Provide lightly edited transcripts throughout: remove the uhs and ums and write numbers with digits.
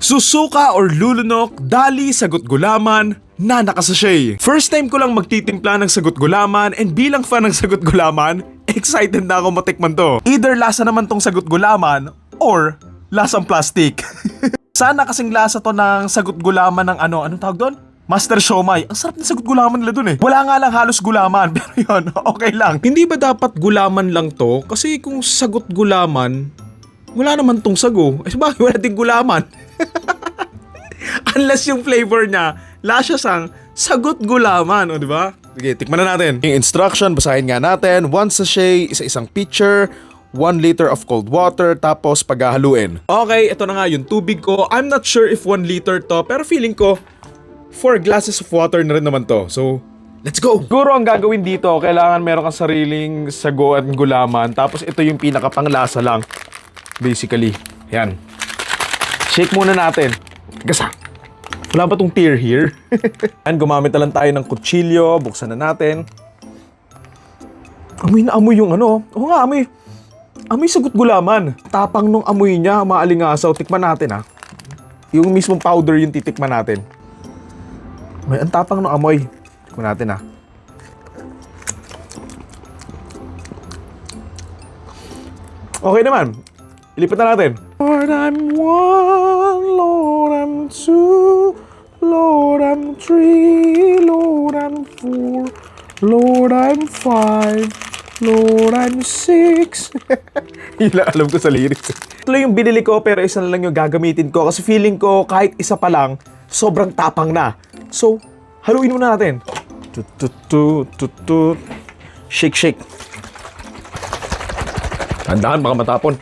Susuka or lulunok, dali, sagot gulaman, na nakasashay. First time ko lang magtitimpla ng sagot gulaman and bilang fan ng sagot gulaman, excited na ako matikman to. Either lasa naman tong sagot gulaman or lasang plastic. Sana kasing lasa to ng sagot gulaman ng anong tawag doon? Master Siomai. Ang sarap ng sagot gulaman nila dun eh. Wala nga lang halos gulaman, pero yun, okay lang. Hindi ba dapat gulaman lang to? Kasi kung sagot gulaman, wala naman tong sago. Eh bakit wala din gulaman? Unless yung flavor niya, lasa sang sagot gulaman, o diba? Sige, tikman na natin. Yung instruction, basahin nga natin. 1 sachet, isa-isang pitcher, 1 liter of cold water, tapos paghahaluin. Okay, ito na nga yung tubig ko. I'm not sure if 1 liter to, pero feeling ko 4 glasses of water na rin naman to. So, let's go! Siguro ang gagawin dito, kailangan meron kang sariling sago at gulaman. Tapos ito yung pinakapanglasa lang. Basically, yan. Shake muna natin. Gasa. Wala ba tong tear here? Yan, gumamit na lang tayo ng kutsilyo. Buksan na natin. Amoy na amoy yung ano. Oo nga, amoy. Amoy sagot gulaman. Tapang nung amoy niya, maalingasaw. Tikman natin ha. Yung mismong powder yung titikman natin. May ang tapang nung amoy. Tikman natin ha. Okay naman. Ilipat na natin. Lord, I'm 1, Lord, I'm 2, Lord, I'm 3, Lord, I'm 4, Lord, I'm 5, Lord, I'm 6. Hila, alam ko sa lyrics. Ito lang yung binili ko pero isa na lang yung gagamitin ko kasi feeling ko kahit isa pa lang, sobrang tapang na. So, haluin muna natin. Shake, shake. Tandaan, baka matapon.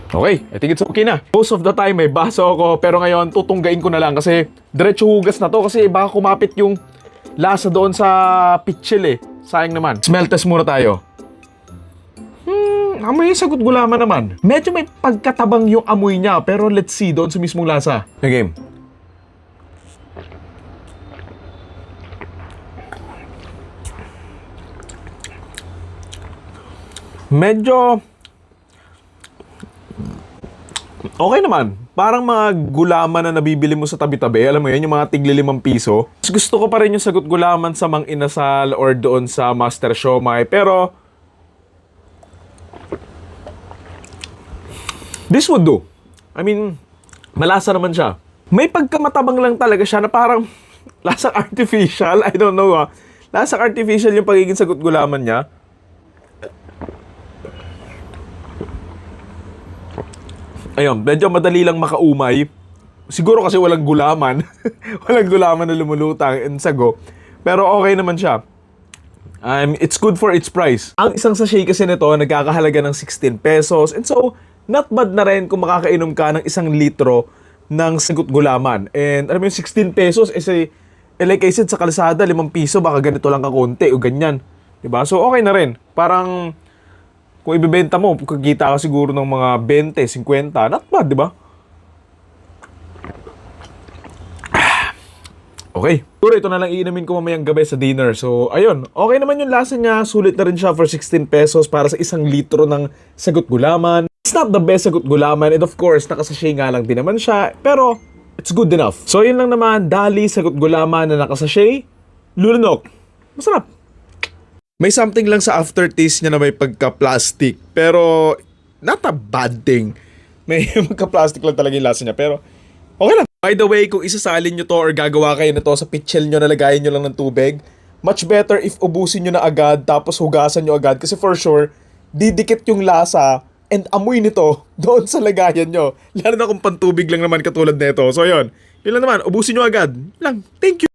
Okay, I think it's okay na. Most of the time may baso ako pero ngayon tutunggain ko na lang kasi diretso hugas na to kasi baka kumapit yung lasa doon sa pitchel eh. Sayang naman. Smell test muna tayo. Amoy sagot gulaman naman. Medyo may pagkatabang yung amoy niya pero let's see doon sa mismong lasa. Okay. Medyo okay naman. Parang mga gulaman na nabibili mo sa tabi-tabi. Alam mo yun, yung mga tigli 5 piso. Mas gusto ko pa rin yung sagot gulaman sa Mang Inasal or doon sa Master Siomai. Pero this would do. I mean, malasa naman siya. May pagkamatabang lang talaga siya na parang lasang artificial. I don't know ha. Lasang artificial yung pagiging sagot gulaman niya. Ayun, medyo madali lang makaumay. Siguro kasi walang gulaman. Walang gulaman na lumulutang and sago. Pero okay naman siya. It's good for its price. Ang isang sachet kasi nito nagkakahalaga ng 16 pesos. And so, not bad na rin kung makakainom ka ng 1 litro ng sagot gulaman. And alam mo yung 16 pesos, like I said, sa kalsada, 5 piso, baka ganito lang kakunti o ganyan. Diba? So, okay na rin. Parang kung ibebenta mo, kikita ka siguro ng mga 20, 50, not bad, di ba? Okay. Siguro ito na lang iinamin ko mamayang gabi sa dinner. So, ayun. Okay naman yung lasa niya. Sulit na rin siya for 16 pesos para sa 1 litro ng sagot gulaman. It's not the best sagot gulaman. And of course, nakasachet nga lang din naman siya. Pero, it's good enough. So, yun lang naman. Dali sagot gulaman na nakasachet. Lulunok. Masarap. May something lang sa aftertaste niya na may pagka-plastic. Pero, not a bad thing. May magka-plastic lang talaga yung lasa niya. Pero, okay lang. By the way, kung isasalin nyo to or gagawa kayo na to sa pitchel nyo na lagayin nyo lang ng tubig, much better if ubusin nyo na agad tapos hugasan nyo agad. Kasi for sure, didikit yung lasa and amoy nito doon sa lagayan nyo. Lalo na kung pantubig lang naman katulad nito. So, yun. Yun lang naman. Ubusin nyo agad. Lang. Thank you.